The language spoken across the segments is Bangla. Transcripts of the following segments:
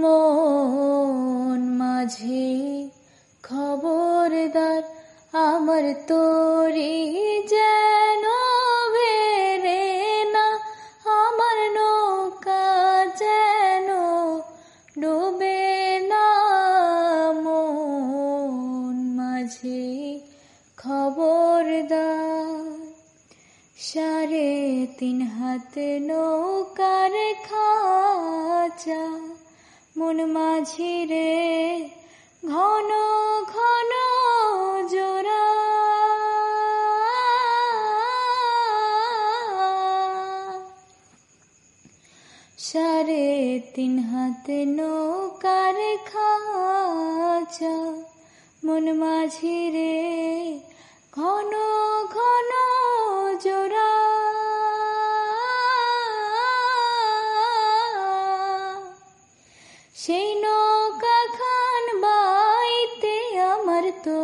মন মাঝি খবরদার, আমার তোরি যেন বেরে না, আমার নৌকা যেন ডুবে না। মন মাঝি খবরদার, 3.5 হাত নৌকার খাঁচা, মন মাঝি রে ঘন ঘন জোড়া। 3.5 হাত নৌকার খাঁচা, মন মাঝি রে ঘন ঘন জোড়া। সেই নৌকা খান বাইতে আমার তো,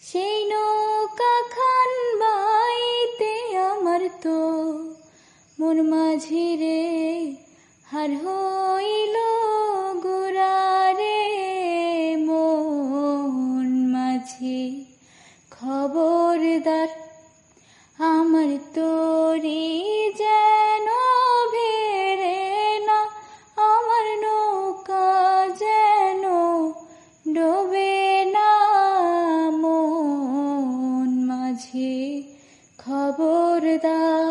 সেই নৌকা খান বাইতে আমার তো, মন মাঝি রে হার হইল গোরা রে। মন মাঝি খবরদার, আমার তোরি